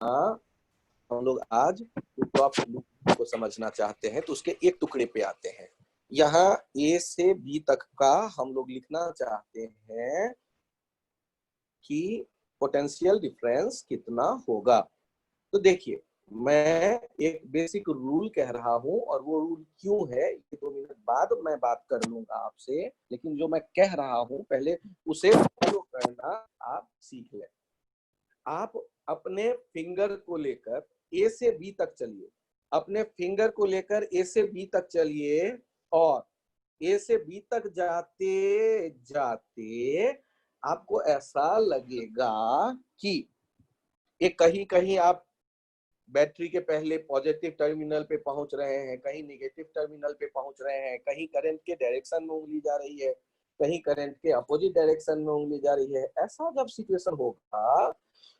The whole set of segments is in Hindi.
हम लोग आज टॉप को समझना चाहते हैं तो उसके एक टुकड़े पे आते हैं। यहाँ ए से बी तक का हम लोग लिखना चाहते हैं कि पोटेंशियल डिफरेंस कितना होगा। तो देखिए, मैं एक बेसिक रूल कह रहा हूं और वो रूल क्यों है ये 2 मिनट बाद मैं बात कर लूंगा आपसे, लेकिन जो मैं कह रहा हूं पहले उसे फॉलो करना आप सीख लें। आप अपने फिंगर को लेकर ए से बी तक चलिए, अपने फिंगर को लेकर ए से बी तक चलिए और ए से बी तक जाते जाते आपको ऐसा लगेगा कि एक कहीं कहीं आप बैटरी के पहले पॉजिटिव टर्मिनल पे पहुंच रहे हैं, कहीं नेगेटिव टर्मिनल पे पहुंच रहे हैं, कहीं करंट के डायरेक्शन में उंगली जा रही है, कहीं करंट के अपोजिट डायरेक्शन में उंगली जा रही है। ऐसा जब सिचुएशन होगा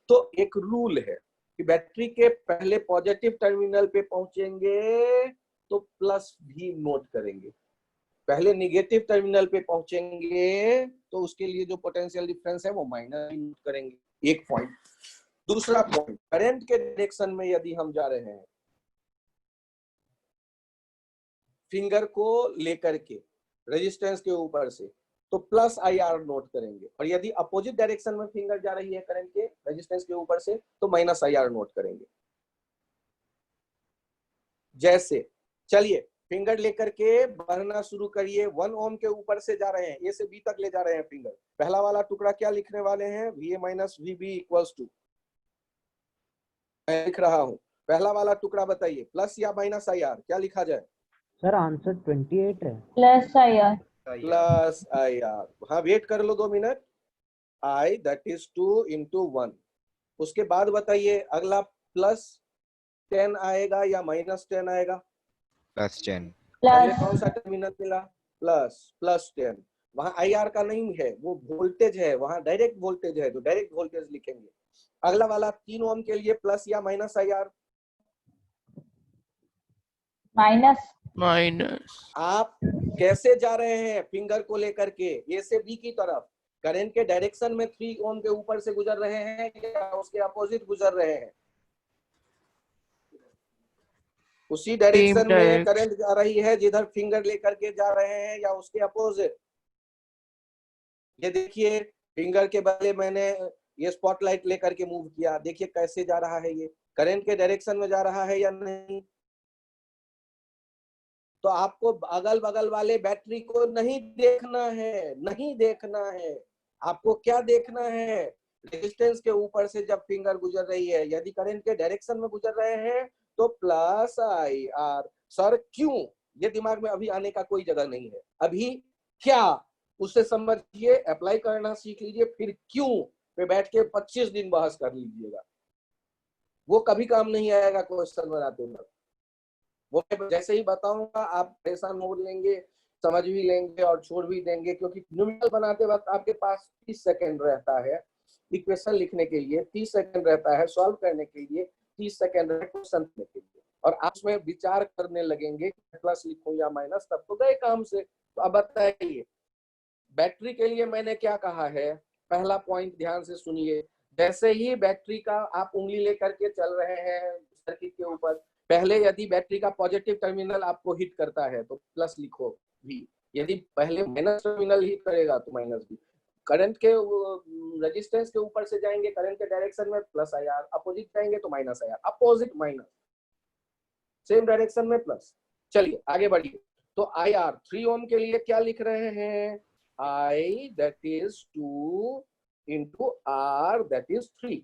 तो एक रूल है कि बैटरी के पहले पॉजिटिव टर्मिनल पे पहुंचेंगे तो प्लस भी नोट करेंगे, पहले निगेटिव टर्मिनल पे पहुंचेंगे तो उसके लिए जो पोटेंशियल डिफरेंस है वो माइनस नोट करेंगे। एक पॉइंट। दूसरा पॉइंट, करंट के डायरेक्शन में यदि हम जा रहे हैं फिंगर को लेकर के रेजिस्टेंस के ऊपर से, तो प्लस आई आर नोट करेंगे, और यदि अपोजिट डायरेक्शन में फिंगर जा रही है करंट के रेजिस्टेंस के ऊपर से तो माइनस आई आर नोट करेंगे। जैसे चलिए फिंगर लेकर के बढ़ना शुरू करिए, 1 ओम के ऊपर से जा रहे हैं, ए से बी तक ले जा रहे हैं फिंगर। पहला वाला टुकड़ा क्या लिखने वाले हैं, V minus V B equals to, मैं लिख रहा हूं पहला वाला टुकड़ा, बताइए प्लस या माइनस आई आर, क्या लिखा जाए? सर आंसर 28 है। Plus I are. Plus I are. हाँ वेट कर लो 2 minute. I that is 2 into 1। उसके बाद बताइए अगला प्लस 10 आएगा या माइनस 10 आएगा? प्लस 10। पहले प्लस कौन सा टर्मिनल मिला? प्लस 10। वहां आई आर का नहीं है, वो वोल्टेज है, वहां डायरेक्ट वोल्टेज है तो डायरेक्ट वोल्टेज लिखेंगे। अगला वाला 3 ओम के लिए प्लस या minus I R? Minus. Minus. आप कैसे जा रहे हैं फिंगर को लेकर के ए से बी की तरफ? करंट के डायरेक्शन में 3 ओम के ऊपर से गुजर रहे हैं या उसके अपोजिट गुजर रहे हैं? उसी डायरेक्शन में करंट जा रही है जिधर फिंगर लेकर के जा रहे हैं या उसके अपोजिट? ये देखिए फिंगर के बदले मैंने ये स्पॉटलाइट लेकर के मूव किया, देखिए कैसे जा रहा है, ये करंट के डायरेक्शन में जा रहा है या नहीं? तो आपको अगल बगल वाले बैटरी को नहीं देखना है, नहीं देखना है। आपको क्या देखना है? रेजिस्टेंस के ऊपर से जब फिंगर गुजर रही है, यदि करंट के डायरेक्शन में गुजर रहे हैं तो प्लस आई आर। सर क्यों? ये दिमाग में अभी आने का कोई जगह नहीं है। अभी क्या, उसे समझिए, अप्लाई करना सीख लीजिए, फिर क्यों पे बैठ के 25 दिन बहस कर लीजिएगा, वो कभी काम नहीं आएगा क्वेश्चन बनाते वक्त। वो मैं जैसे ही बताऊंगा आप परेशान हो लेंगे, समझ भी लेंगे और छोड़ भी देंगे, क्योंकि न्यूमेरिकल बनाते वक्त आपके पास 30 सेकंड रहता है इक्वेशन लिखने के लिए, 30 सेकंड रहता है सॉल्व करने के लिए, 30 सेकंड रहता है क्वेश्चन लिखने के लिए, और आप उसमें विचार करने लगेंगे प्लस लिखूं या माइनस, तब तो गए काम से। तो अब बताइए बैटरी के लिए मैंने क्या कहा है, पहला पॉइंट ध्यान से सुनिए। जैसे ही बैटरी का आप उंगली लेकर के चल रहे हैं सर्किट के ऊपर, पहले यदि बैटरी का पॉजिटिव टर्मिनल आपको हिट करता है तो प्लस लिखो भी, यदि पहले माइनस टर्मिनल हिट करेगा तो माइनस भी। करंट के रेजिस्टेंस के ऊपर से जाएंगे करंट के डायरेक्शन में प्लस आई आर, अपोजिट जाएंगे तो minus I R, opposite minus, same direction में प्लस। चलिए आगे बढ़िए। तो आई आर 3 ओम के लिए क्या लिख रहे हैं, I that is 2 into R that is 3।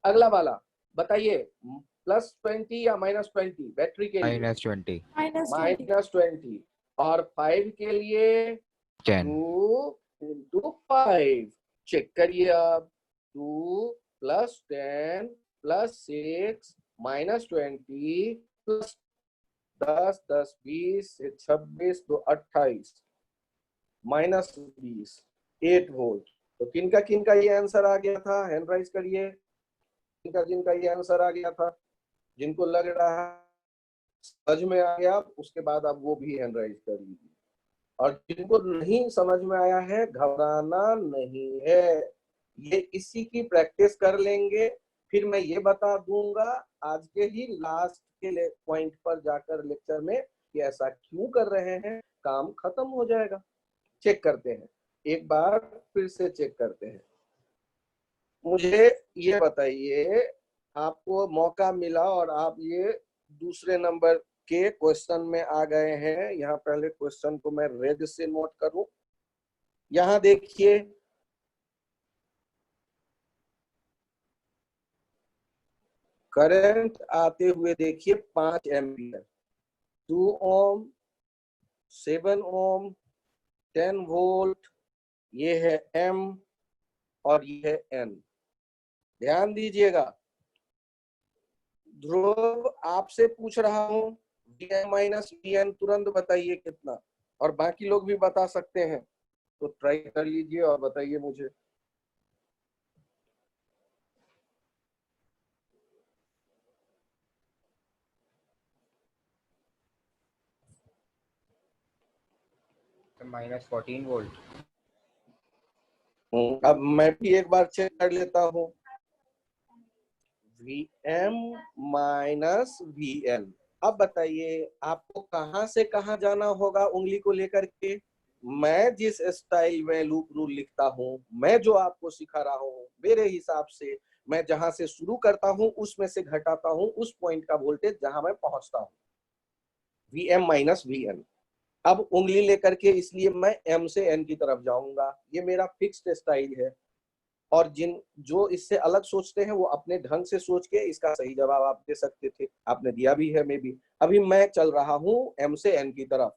अगला वाला बताइए प्लस 20 या माइनस 20 बैटरी के लिए? -20। -20। और 5 के लिए 10। 2 इंटू 5। चेक करिए आप, 2 प्लस 10 प्लस 6 माइनस 20 प्लस 10 10 20 26 तो 28 माइनस 20 8 वोल्ट। तो किनका ये आंसर आ गया था, हैंड राइज करिए। जिनका ये आंसर आ गया था, जिनको लग रहा है समझ में आ गया, उसके बाद आप वो भी हैंड राइज कर लीजिए। और जिनको नहीं समझ में आया है घबराना नहीं है, ये इसी की प्रैक्टिस कर लेंगे फिर मैं ये बता दूंगा आज के ही लास्ट के पॉइंट पर जाकर लेक्चर में कि ऐसा क्यों कर रहे हैं, काम खत्म हो जाएगा। चेक करते हैं, एक बार फिर से चेक करते हैं। मुझे ये बताइए, आपको मौका मिला और आप ये दूसरे नंबर के क्वेश्चन में आ गए हैं। यहाँ पहले क्वेश्चन को मैं रेड से नोट करूं। यहाँ देखिए, करंट आते हुए देखिए 5 एम्पियर, 2 ओम, 7 ओम, 10 वोल्ट, ये है एम और ये है एन। ध्यान दीजिएगा, ध्रुव आपसे पूछ रहा हूं, Vm माइनस Vn तुरंत बताइए कितना, और बाकी लोग भी बता सकते हैं, तो ट्राई कर लीजिए और बताइए मुझे। -14 वोल्ट। अब मैं भी एक बार चेक कर लेता हूँ। Vm minus Vn। अब बताइए आपको कहां से कहां जाना होगा उंगली को लेकर के। मैं जिस स्टाइल में लूप रूल लिखता हूं, मैं जो आपको सिखा रहा हूं, मेरे हिसाब से मैं जहां से शुरू करता हूं उसमें से घटाता हूं उस पॉइंट का वोल्टेज जहां मैं पहुंचता हूं। Vm minus Vn। अब उंगली लेकर के इसलिए मैं M से N की तरफ जाऊंगा, ये मेरा फिक्स्ड स्टाइल है। और जो इससे अलग सोचते हैं वो अपने ढंग से सोच के इसका सही जवाब आप दे सकते थे, आपने दिया भी है मे भी। अभी मैं चल रहा हूं M से N की तरफ।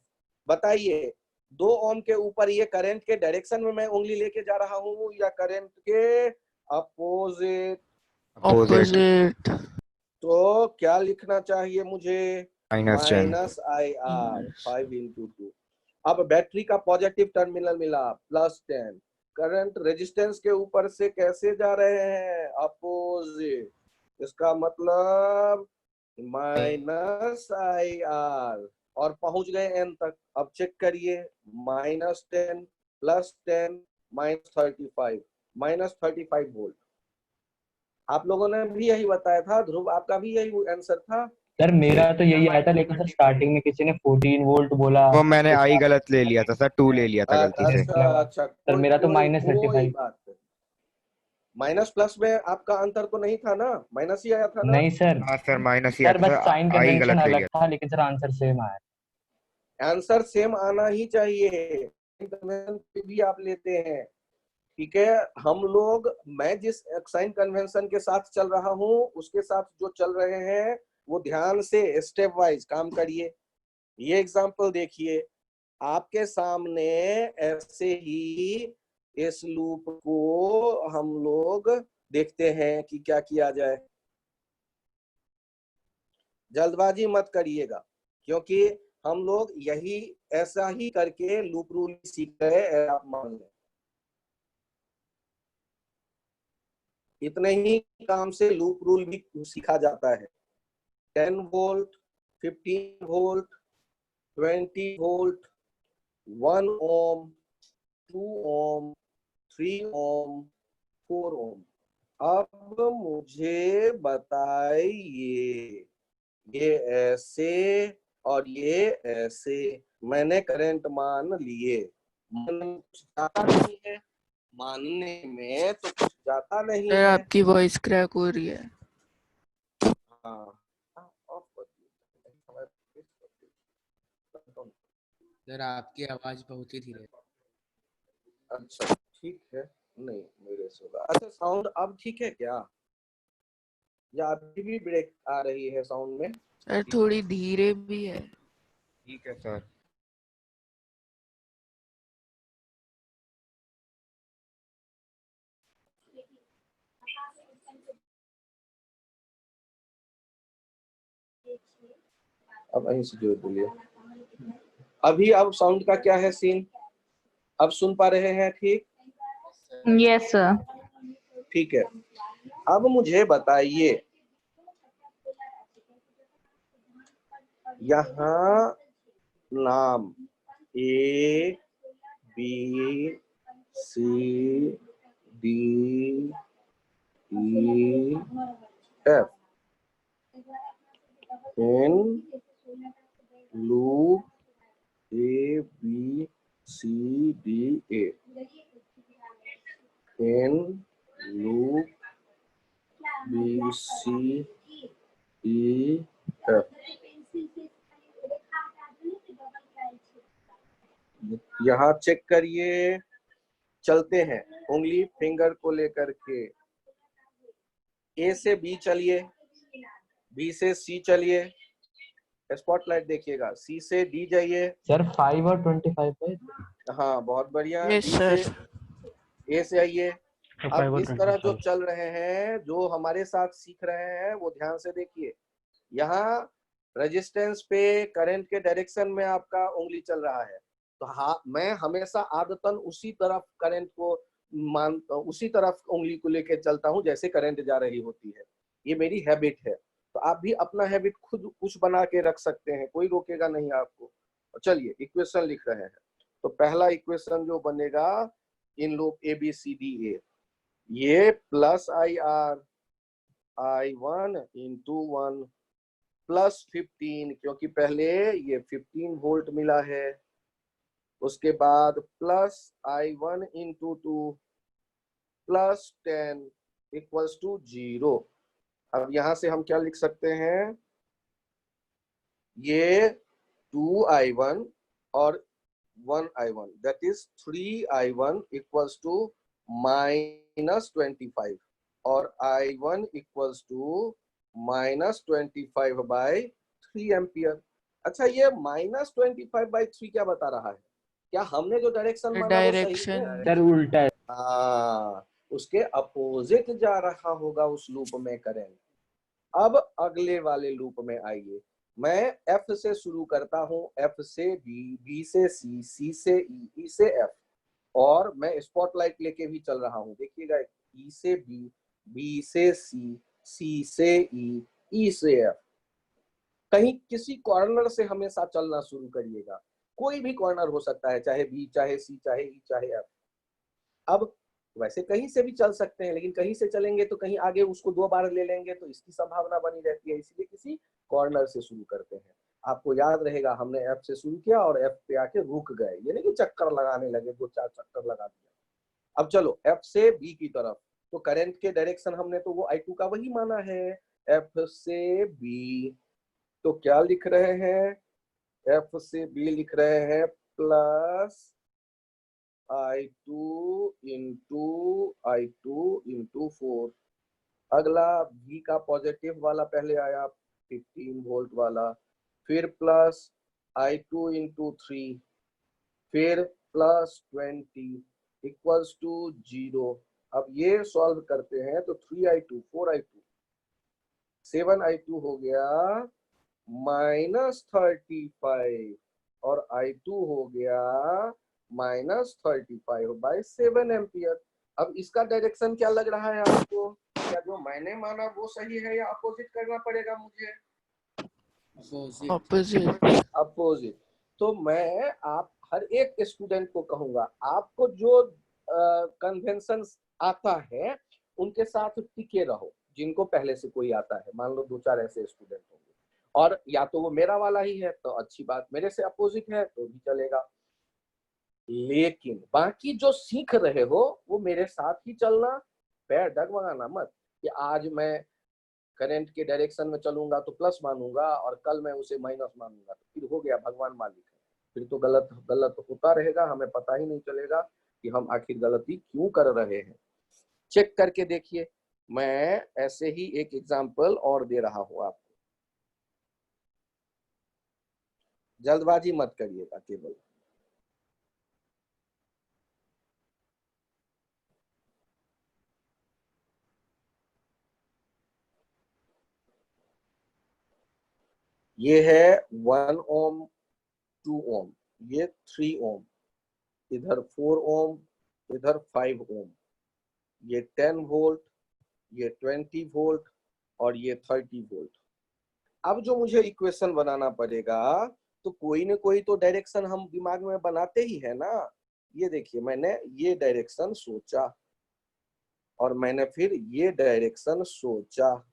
बताइए 2 ओम के ऊपर ये करंट के डायरेक्शन में मैं उंगली लेके जा रहा हूं या करंट के अपोजिट? ऑपोजिट। तो क्या लिखना चाहिए मुझे? -10। -IR 5 × 2। अब बैटरी का पॉजिटिव टर्मिनल मिला +10। करंट रेजिस्टेंस के ऊपर से कैसे जा रहे हैं? अपोजिट। इसका मतलब -IR और पहुंच गए एन तक। अब चेक करिए, -10 +10 -35 -35 वोल्ट। आप लोगों ने भी यही बताया था, ध्रुव आपका भी यही आंसर था। सर मेरा तो यही आया था, लेकिन सर स्टार्टिंग में किसी ने 14 वोल्ट बोला। वो मैंने तो आई गलत ले लिया था सर, 2 ले लिया था गलती से। अच्छा अच्छा, सर मेरा तो कोई -35। बात नहीं। माइनस प्लस में आपका अंतर तो नहीं था ना, माइनस ही आया था ना? नहीं सर, हाँ सर, माइनस ही सर आया बस था, साइन आई कन्वेंशन गलत ले अलग लिया। था, लेकिन सर आंसर सेम आया। आंसर सेम आना ही चाहिए, भी आप लेते हैं, ठीक है। हम लोग, मैं जिस साइन कन्वेंशन के साथ चल रहा हूं उसके साथ जो चल रहे हैं वो ध्यान से स्टेप वाइज काम करिए। ये एग्जांपल देखिए, आपके सामने ऐसे ही इस लूप को हम लोग देखते हैं कि क्या किया जाए। जल्दबाजी मत करिएगा, क्योंकि हम लोग यही ऐसा ही करके लूप रूल सीख गए, आप मान लें। इतने ही काम से लूप रूल भी सीखा जाता है। 10 वोल्ट, 15 वोल्ट, 20 वोल्ट, 1 ओम, 2 ओम, 3 ओम, 4 ओम। अब मुझे बताइए, ये ऐसे और ये ऐसे मैंने करंट मान लिए, कुछ जाता नहीं है, मानने में तो कुछ जाता नहीं सर है। आपकी वॉइस क्रैक हो रही है। हाँ, सर आपकी आवाज बहुत ही धीरे। अच्छा ठीक है, नहीं मेरे से होगा। अच्छा साउंड अब ठीक है क्या, या अभी भी ब्रेक आ रही है साउंड में? सर थोड़ी धीरे भी है। ठीक है सर। अब वहीं से जोड़ दिए। अभी अब साउंड का क्या है सीन, अब सुन पा रहे हैं? ठीक, Yes, sir. ठीक है। अब मुझे बताइए, यहाँ नाम A B C D E F in loop A, B, C, D, A. In loop B, C, D, F. यहाँ चेक करिए, चलते हैं उंगली फिंगर को लेकर के। ए से बी चलिए, बी से सी चलिए, स्पॉटलाइट देखिएगा, सी से डी जाइए। सर 5 और 25 है। हाँ बहुत बढ़िया। Yes D sir. से ए से आइए। तो अब 5 और इस तरह जो 25। चल रहे हैं, जो हमारे साथ सीख रहे हैं, वो ध्यान से देखिए। यहाँ रेजिस्टेंस पे करंट के डायरेक्शन में आपका उंगली चल रहा है, तो हाँ मैं हमेशा आदतन उसी तरफ करंट को उसी तरफ उंगली को लेके चलता हूँ जैसे करंट जा रही होती है। ये मेरी हैबिट है, तो आप भी अपना हैबिट खुद कुछ बना के रख सकते हैं, कोई रोकेगा नहीं आपको। चलिए इक्वेशन लिख रहे हैं। तो पहला इक्वेशन जो बनेगा in loop A B C D A, ये plus I R I1 into 1 plus 15, क्योंकि पहले ये 15 वोल्ट मिला है। उसके बाद plus I1 into 2 plus 10 equals to 0। अब यहां से हम क्या लिख सकते हैं, ये 2I1 और 1I1 that is 3I1 equals to -25 और I1 इक्वल्स टू -25/3 एम्पियर। अच्छा, ये -25/3 क्या बता रहा है? क्या हमने जो डायरेक्शन माना वो सही डायरेक्शन है? सर उल्टा है। हाँ, उसके अपोजिट जा रहा होगा उस लूप में करंट। अब अगले वाले लूप में आइए, मैं F से शुरू करता हूं, F से B, B से C, C से E, E से F, और मैं स्पॉटलाइट लेके भी चल रहा हूं। देखिएगा, E से B, B से C, C से E, E से F। कहीं किसी कॉर्नर से हमेशा चलना शुरू करिएगा, कोई भी कॉर्नर हो सकता है, चाहे B, चाहे C, चाहे E, चाहे F। अब वैसे कहीं से भी चल सकते हैं, लेकिन कहीं से चलेंगे तो कहीं आगे उसको 2 बार ले लेंगे, तो इसकी संभावना बनी रहती है, इसलिए किसी कॉर्नर से शुरू करते हैं। आपको याद रहेगा, हमने F से शुरू किया और F पे आके रुक गए, ये नहीं कि चक्कर लगाने लगे, 2-4 चक्कर लगा दिया। अब चलो F से B की तरफ, तो करंट के डायरेक्शन हमने तो वो I2 का वही माना है। F से B, तो क्या लिख रहे हैं, F से B लिख रहे हैं प्लस I2 इंटू 4। अगला V का पॉजिटिव वाला पहले आया 15 वोल्ट वाला, फिर प्लस I2 इंटू 3, फिर प्लस 20 इक्वल्स टू 0। अब ये सॉल्व करते हैं तो 3I2 4I2 7I2 हो गया -35 और I2 हो गया -35/7 एम्पियर। अब इसका डायरेक्शन क्या लग रहा है आपको? क्या जो मैंने माना वो सही है या अपोजिट करना पड़ेगा मुझे? ऑपोजिट। अपोजिट। तो मैं आप हर एक स्टूडेंट को कहूंगा, आपको जो कन्वेंशन आता है उनके साथ टिके रहो, जिनको पहले से कोई आता है। मान लो 2-4 ऐसे स्टूडेंट होंगे, और या तो वो मेरा वाला ही है तो अच्छी बात, मेरे से अपोजिट है तो भी चलेगा, लेकिन बाकी जो सीख रहे हो वो मेरे साथ ही चलना। पैर डगमगाना मत कि आज मैं करंट के डायरेक्शन में चलूंगा तो प्लस मानूंगा और कल मैं उसे माइनस मानूंगा, तो फिर हो गया भगवान मालिक है, फिर तो गलत गलत होता रहेगा, हमें पता ही नहीं चलेगा कि हम आखिर गलती क्यों कर रहे हैं। चेक करके देखिए, मैं ऐसे ही एक एग्जांपल और दे रहा हूं आपको, जल्दबाजी मत करिएगा केवल। ये है 1 ओम, 2 ओम, ये 3 ओम, इधर 4 ओम, इधर 5 ओम, ये 10 वोल्ट, ये 20 वोल्ट और ये 30 वोल्ट। अब जो मुझे इक्वेशन बनाना पड़ेगा, तो कोई न कोई तो डायरेक्शन हम दिमाग में बनाते ही है ना। ये देखिए, मैंने ये डायरेक्शन सोचा और मैंने फिर ये डायरेक्शन सोचा,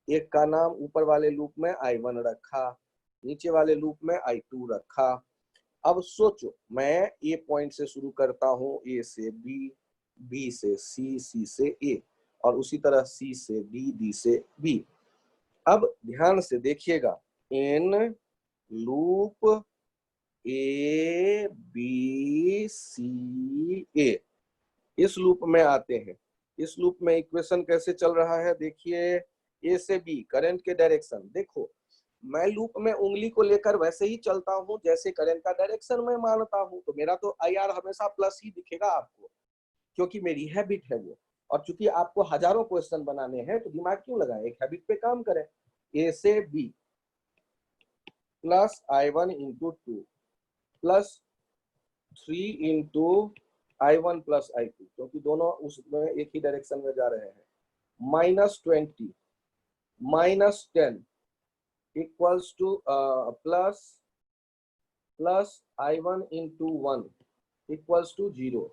एक का नाम ऊपर वाले लूप में I1 रखा, नीचे वाले लूप में I2 रखा। अब सोचो, मैं ए पॉइंट से शुरू करता हूँ, ए से बी, बी से सी, सी से ए, और उसी तरह सी से डी, डी से बी। अब ध्यान से देखिएगा, इन लूप ए बी सी ए, इस लूप में आते हैं। इस लूप में इक्वेशन कैसे चल रहा है देखिए, ए से बी करंट के डायरेक्शन। देखो, मैं लूप में उंगली को लेकर वैसे ही चलता हूं जैसे करंट का डायरेक्शन मैं मानता हूं, तो मेरा तो IR हमेशा प्लस ही दिखेगा आपको, क्योंकि मेरी हैबिट है वो। और चूंकि आपको हजारों क्वेश्चन बनाने हैं तो दिमाग क्यों लगाएं, एक हैबिट पे काम करें। ए से B plus I1 into 2 plus 3 into I1 plus I2, क्योंकि दोनों उसमें एक ही डायरेक्शन में जा रहे हैं, -20 -10 equals to plus I1 into 1 equals to 0।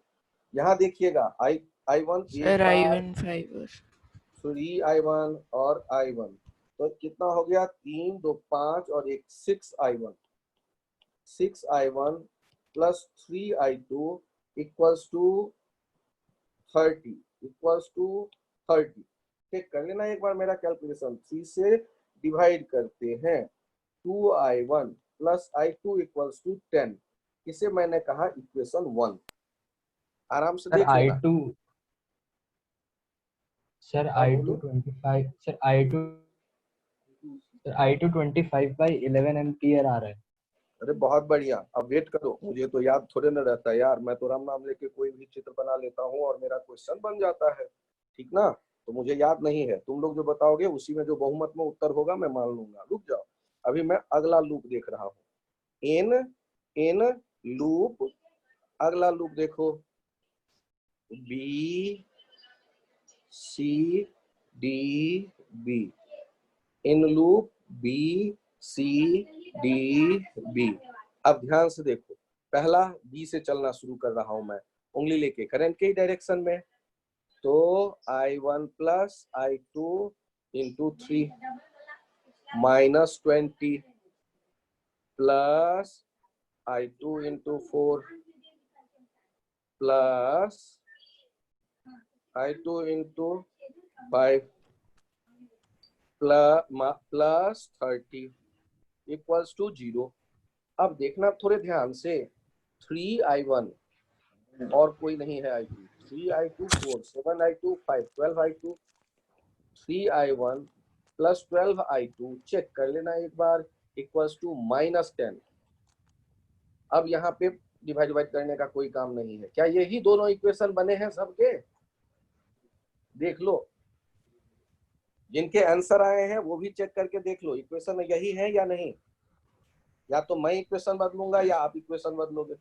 यहाँ देखिएगा, I1 सर I1 5 3I1 और I1, तो कितना हो गया, 3 2 5 और 1 6I1, 6I1 plus 3I2 equals to 30, equals to 30। ठीक कर लेना एक बार मेरा कैलकुलेशन, 3 से डिवाइड करते हैं, 2I1 plus I2 equals to 10। इसे मैंने कहा इक्वेशन 1। आराम से सर देख लेना। I2 सर हाँ, I2 बोलो। 25 सर I2 25/11 एम्पियर आ रहा है। अरे बहुत बढ़िया, अब वेट करो, मुझे तो याद थोड़े न रहता यार, मैं तो राम नाम लेके कोई भी चित्र बना लेता हूँ और मेरा क्वेश्चन बन जाता है, ठीक ना। तो मुझे याद नहीं है, तुम लोग जो बताओगे उसी में जो बहुमत में उत्तर होगा मैं मान लूंगा। रुक जाओ, अभी मैं अगला लूप देख रहा हूँ, इन लूप, अगला लूप देखो, B C D B, in loop B C D B. अब ध्यान से देखो, पहला बी से चलना शुरू कर रहा हूं मैं, उंगली लेके करंट के डायरेक्शन में, तो I1 plus I2 into 3 -20 plus I2 into 4 plus I2 into 5 plus 30 equals to 0। अब देखना थोड़े ध्यान से, 3I1 और कोई नहीं है I2, 3I2 4 7I2 5 12I2, 3I1 plus 12I2 check कर लेना एक बार, इक्वल्स टू -10। अब यहाँ पे डिवाइड करने का कोई काम नहीं है। क्या यही दोनों इक्वेशन बने हैं सबके? देख लो, जिनके आंसर आए हैं वो भी चेक करके देख लो, इक्वेशन यही है या नहीं। या तो मैं इक्वेशन बदलूंगा या आप इक्वेशन बदलोगे।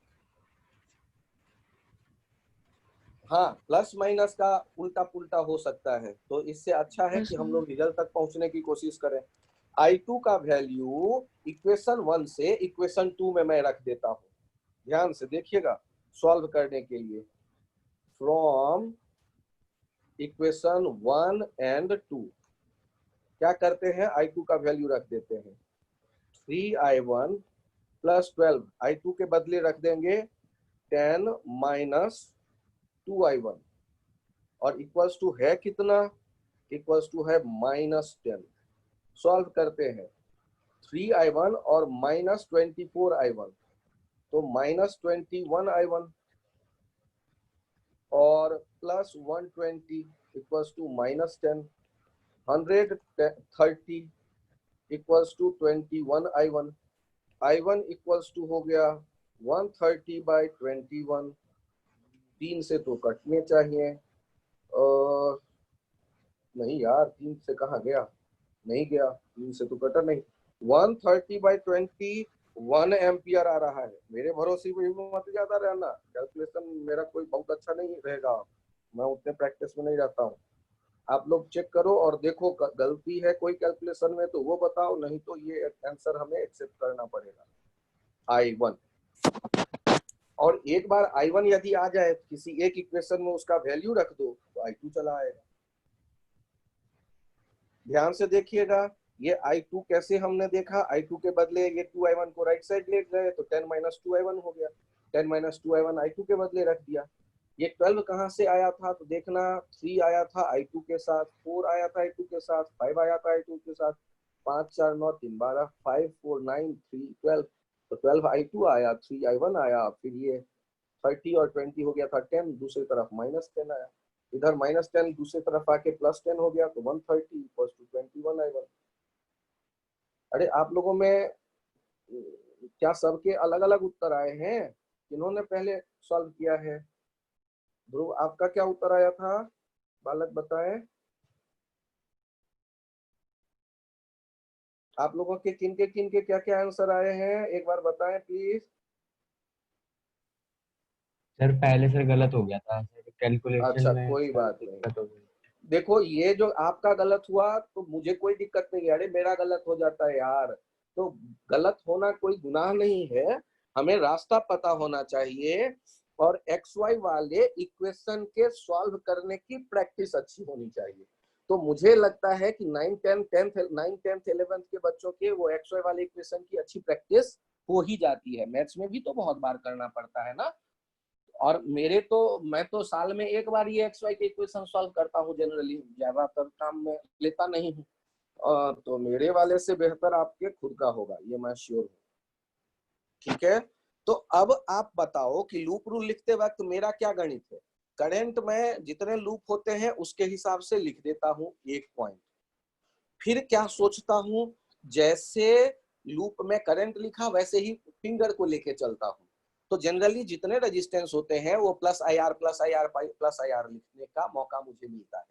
हाँ, प्लस माइनस का उल्टा पुल्टा हो सकता है, तो इससे अच्छा है कि हम लोग रिजल्ट तक पहुंचने की कोशिश करें। I2 का वैल्यू इक्वेशन 1 से इक्वेशन 2 में मैं रख देता हूं। ध्यान से देखिएगा, सॉल्व करने के लिए, फ्रॉम इक्वेशन 1 एंड 2 क्या करते हैं, I2 का वैल्यू रख देते हैं, 3I1 प्लस 12, I2 के बदले रख देंगे 10 माइनस 2I1, और इक्वल्स टू है कितना, इक्वल्स टू है -10। सॉल्व करते हैं, 3I1 और -24I1, तो -21I1 और plus 120 equals to -10, 130 equals to 21I1, I1 equals to हो गया 130/21, 3 से तो कटने चाहिए, नहीं यार 3 से कहाँ गया, नहीं गया, 3 से तो कटा नहीं, 130/20 1 एम्पियर आ रहा है। मेरे भरोसे पे मत ज्यादा रहना, कैलकुलेशन मेरा कोई बहुत अच्छा नहीं रहेगा, मैं उतने प्रैक्टिस में नहीं रहता हूँ। आप लोग चेक करो और देखो, गलती है कोई कैलकुलेशन में तो वो बताओ, नहीं तो ये आंसर हमें एक्सेप्ट करना पड़ेगा, I1। और एक बार I1 यदि आ जाए किसी एक इक्वेशन में, उसका वैल्यू रख दो तो I2 चला आएगा। ध्यान से देखिएगा, ये I2 कैसे हमने देखा, I2 के बदले ये 2I1 को राइट साइड ले गए तो 10 - 2I1 हो गया, 10 - 2I1 I2 के बदले रख दिया। ये 12 कहाँ से आया था तो देखना, 3 आया था I2 के साथ, 4 आया था I2 के साथ, 5 आया था I2 के साथ, 5 4 9 3 12, 5 4 9 3 12, तो 12 I2 आया, 3 I1 आया, फिर ये 30 और 20 हो गया था 10, दूसरी तरफ -10 आया, इधर -10 दूसरी तरफ आके +10 हो गया तो 130 इक्वल्स टू 21 I1। अरे आप लोगों में क्या सबके अलग अलग उत्तर आए हैं? किन्होंने पहले सॉल्व किया है? ध्रुव, आपका क्या उत्तर आया था? बालक बताएं। आप लोगों के किनके क्या क्या आंसर आए हैं, एक बार बताएं प्लीज। सर पहले से गलत हो गया था सर, कैलकुलेशन अच्छा, में कोई सर बात नहीं। दिक्कत हो गई। देखो, ये जो आपका गलत हुआ तो मुझे कोई दिक्कत नहीं है, अरे मेरा गलत हो जाता है यार, तो गलत होना कोई गुनाह नहीं है, हमें रास्ता पता होना चाहिए और XY वाले इक्वेशन के सॉल्व करने की प्रैक्टिस अच्छी होनी चाहिए। तो मुझे लगता है कि 9 10th 11th के बच्चों के वो XY वाले इक्वेशन की अच्छी प्रैक्टिस हो ही जाती है। मैथ्स में भी तो बहुत बार करना पड़ता है ना, और मैं तो साल में एक बार ये XY के इक्वेशन सॉल्व करता हूँ जनरली, ज्यादातर काम में लेता नहीं हूँ, तो मेरे वाले से बेहतर आपके खुद का होगा, ये मैं श्योर हूँ। ठीक है, तो अब आप बताओ कि लूप रूल लिखते वक्त मेरा क्या गणित है? करंट में जितने लूप होते हैं उसके हिसाब से लिख देता हूँ एक पॉइंट, फिर क्या सोचता हूँ, जैसे लूप में करंट लिखा वैसे ही फिंगर को लेके चलता हूँ, तो जनरली जितने रेजिस्टेंस होते हैं वो +IR लिखने का मौका मुझे मिलता है।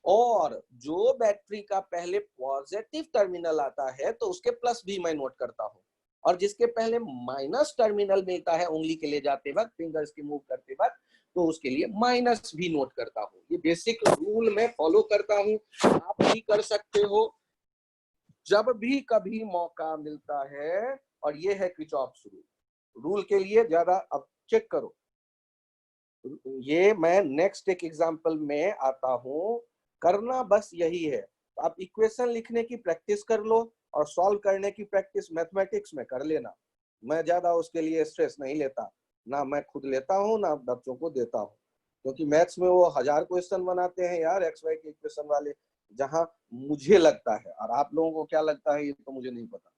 और जो बैटरी का पहले पॉजिटिव टर्मिनल आता है तो उसके प्लस भी मैं नोट करता हूँ, और जिसके पहले माइनस टर्मिनल मिलता है उंगली के ले जाते वक्त, फिंगर्स की मूव करते वक्त, तो उसके लिए माइनस भी नोट करता हूँ। ये बेसिक रूल मैं फॉलो करता हूँ, आप भी कर सकते हो जब भी कभी मौका मिलता है। और ये है क्रिचॉफ्स रूल के लिए ज्यादा। अब चेक करो, ये मैं नेक्स्ट एक एग्जांपल में आता हूं, करना बस यही है, आप इक्वेशन लिखने की प्रैक्टिस कर लो और सॉल्व करने की प्रैक्टिस मैथमेटिक्स में कर लेना। मैं ज्यादा उसके लिए स्ट्रेस नहीं लेता, ना मैं खुद लेता हूं ना बच्चों को देता हूं, क्योंकि मैथ्स में वो 1000 क्वेश्चन बनाते हैं यार XY के इक्वेशन वाले, जहां मुझे लगता है, और आप लोगों को क्या लगता है ये तो मुझे नहीं पता,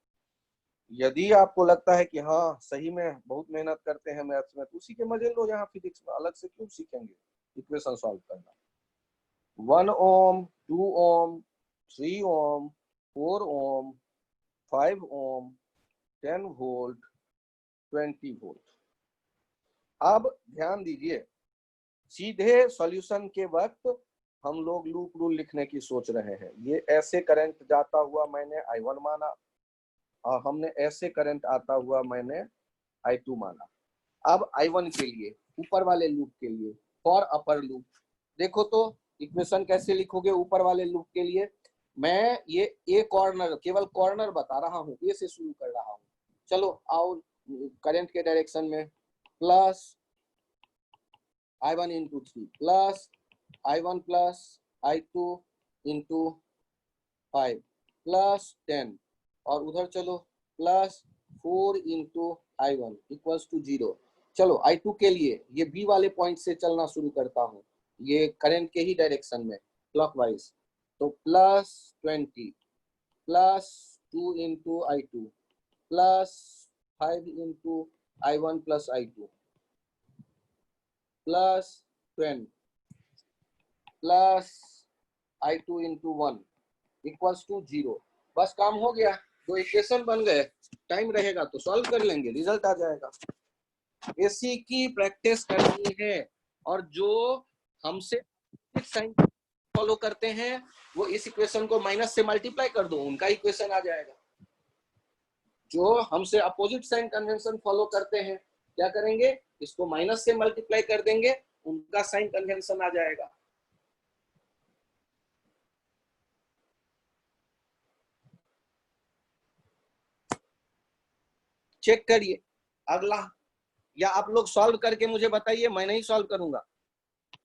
यदि आपको लगता है कि हाँ सही में बहुत मेहनत करते हैं मैथ्स में, तो उसी के मजे लो, यहाँ फिजिक्स में अलग से क्यों सीखेंगे इक्वेशन सॉल्व करना। 1 ओम, 2 ओम, 3 ओम, 4 ओम, 5 ओम, 10 वोल्ट, 20 वोल्ट। अब ध्यान दीजिए, सीधे सॉल्यूशन के वक्त हम लोग लूप रूल लिखने की सोच रहे हैं। ये ऐसे करंट जाता हुआ मैंने I1 माना, और हमने ऐसे करंट आता हुआ मैंने I2 माना। अब I1 के लिए, ऊपर वाले लूप के लिए, फॉर अपर लूप, देखो तो इक्वेशन कैसे लिखोगे ऊपर वाले लूप के लिए। मैं ये ए कॉर्नर, केवल कॉर्नर बता रहा हूँ, ए से शुरू कर रहा हूँ। चलो आओ करंट के डायरेक्शन में, plus I1 × 3 plus I1 plus I2 × 5 plus 10, और उधर चलो प्लस 4 × I1 इक्वल्स टू 0। चलो I2 के लिए ये बी वाले पॉइंट से चलना शुरू करता हूँ, ये करंट के ही डायरेक्शन में क्लॉकवाइज, तो plus 20 plus 2 × I2 plus 5 × I1 plus I2 plus 10 plus I2 × 1 equals to 0। बस काम हो गया, दो इक्वेशन बन गए। टाइम रहेगा तो सॉल्व कर लेंगे, रिजल्ट आ जाएगा। इसी की प्रैक्टिस करनी है, और जो हमसे साइन फॉलो करते हैं वो इस इक्वेशन को माइनस से मल्टीप्लाई कर दो, उनका इक्वेशन आ जाएगा। जो हमसे अपोजिट साइन कन्वेंशन फॉलो करते हैं क्या करेंगे, इसको माइनस से मल्टीप्लाई कर देंगे, उनका साइन कन्वेंशन आ जाएगा। चेक करिए अगला, या आप लोग सॉल्व करके मुझे बताइए, मैं नहीं सॉल्व करूंगा।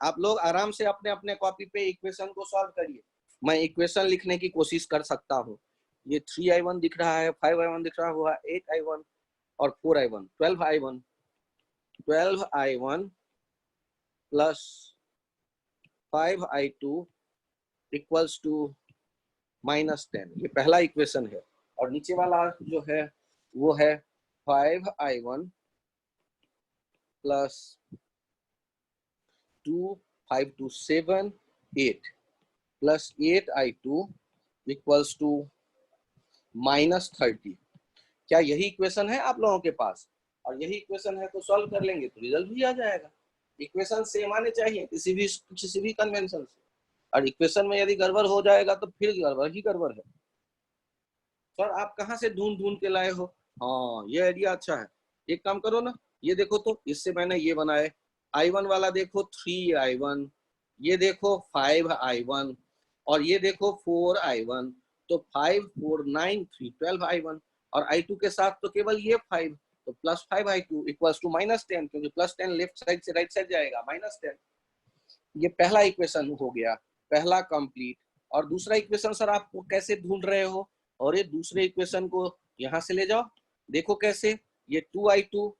आप लोग आराम से अपने अपने कॉपी पे इक्वेशन को सॉल्व करिए। मैं इक्वेशन लिखने की कोशिश कर सकता हूँ। ये 3i1 दिख रहा है, 5i1 दिख रहा हुआ, 8i1 और 4i1, 12i1 plus 5i2 equals to -10। ये पहला इक्वेशन है। और नीचे वाला जो है वो है 5i1 plus 2, 5 2 7 8 plus 8i2 equals to -30। क्या यही इक्वेशन है आप लोगों के पास? और यही इक्वेशन है तो सॉल्व कर लेंगे तो रिजल्ट भी आ जाएगा। इक्वेशन सेम आने चाहिए किसी भी कन्वेंशन से। और इक्वेशन में यदि गड़बड़ हो जाएगा तो फिर गड़बड़ ही गड़बड़ है। सर आप कहाँ से ढूंढ ढूंढ के लाए हो? हाँ ये आइडिया अच्छा है। एक काम करो ना, ये देखो तो, इससे मैंने ये बनाए। i1 वाला देखो 3i1, ये देखो 5i1 और ये देखो 4i1। तो 5 4 9 3 12i1 और i2 के साथ तो केवल ये 5, तो प्लस 5i2 इक्वल्स टू -10, क्योंकि +10 लेफ्ट साइड से राइट साइड जाएगा, -10। ये पहला इक्वेशन हो गया, पहला कंप्लीट। और दूसरा इक्वेशन सर आप कैसे ढूंढ रहे हो? और ये दूसरे इक्वेशन को यहाँ से ले जाओ, देखो कैसे। ये 2i2,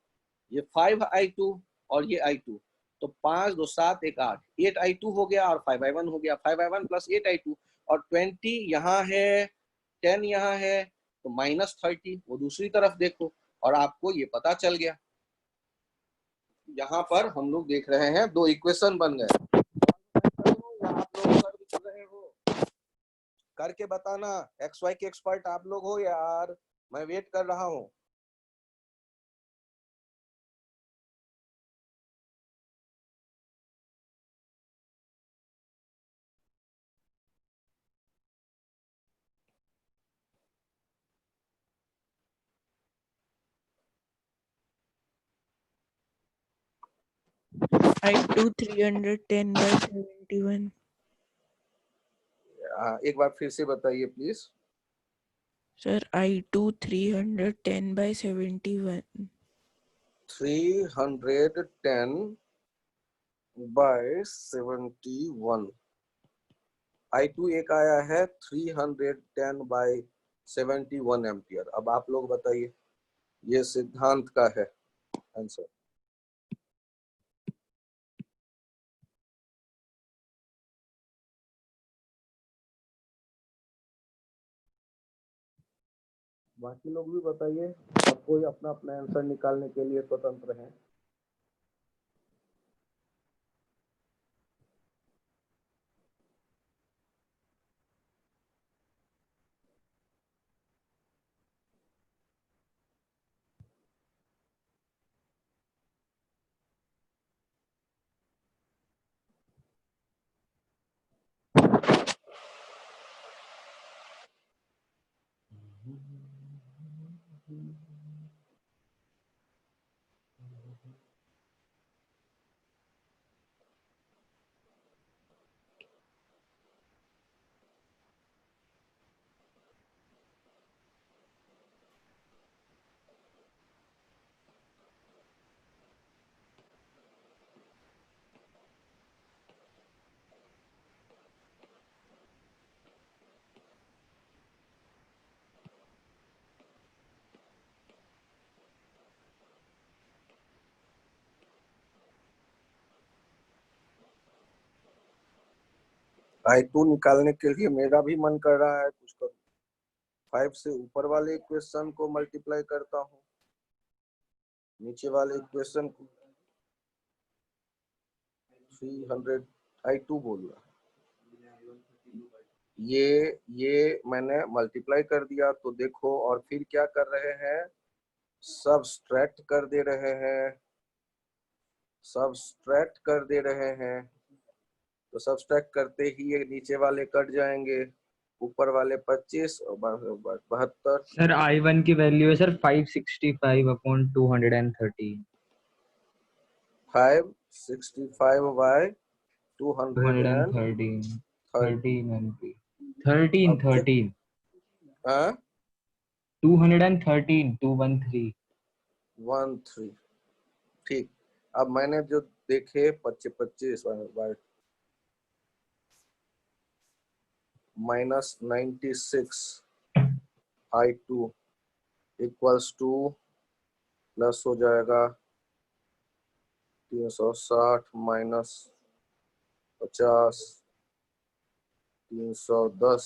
ये 5i2 और ये i2, तो 5 2 7 1 8, 8i2 हो गया और 5i1 हो गया। 5i1 प्लस 8i2 और 20 यहाँ है, 10 यहाँ है, तो -30 वो दूसरी तरफ देखो और आपको ये पता चल गया। यहाँ पर हम लोग देख रहे हैं 2 इक्वेशन बन गए। या आप लोग कर भी रहे हो? करके बताना। XY के एक्सपर्ट आप लोग हो यार, मैं वेट कर रहा हूँ। I2 310/71। एक बार फिर से बताइए प्लीज। Sir I2 310/71। 310/71। I2 एक आया है 310/71 एम्पियर। अब आप लोग बताइए, ये सिद्धांत का है आंसर। बाकी लोग भी बताइए, सब कोई अपना अपना आंसर निकालने के लिए स्वतंत्र है। I2 निकालने के लिए मेरा भी मन कर रहा है कुछ करूं। 5 से ऊपर वाले इक्वेशन को मल्टीप्लाई करता हूँ, नीचे वाले इक्वेशन को 300 I2 बोल रहा। ये मैंने मल्टीप्लाई कर दिया, तो देखो और फिर क्या कर रहे हैं, सब्सट्रैक्ट कर दे रहे हैं, सब्सट्रैक्ट कर दे रहे हैं। तो सब्सट्रैक्ट करते ही ये नीचे वाले कट जाएंगे, ऊपर वाले 25 और 72। सर I1 की वैल्यू है सर 565/230। 565/213। 13 MP 13 अब 13 हाँ 213 213। 13 ठीक। अब मैंने जो देखे 25 25 minus 96 I2 equals to plus हो जाएगा 360 माइनस 50 310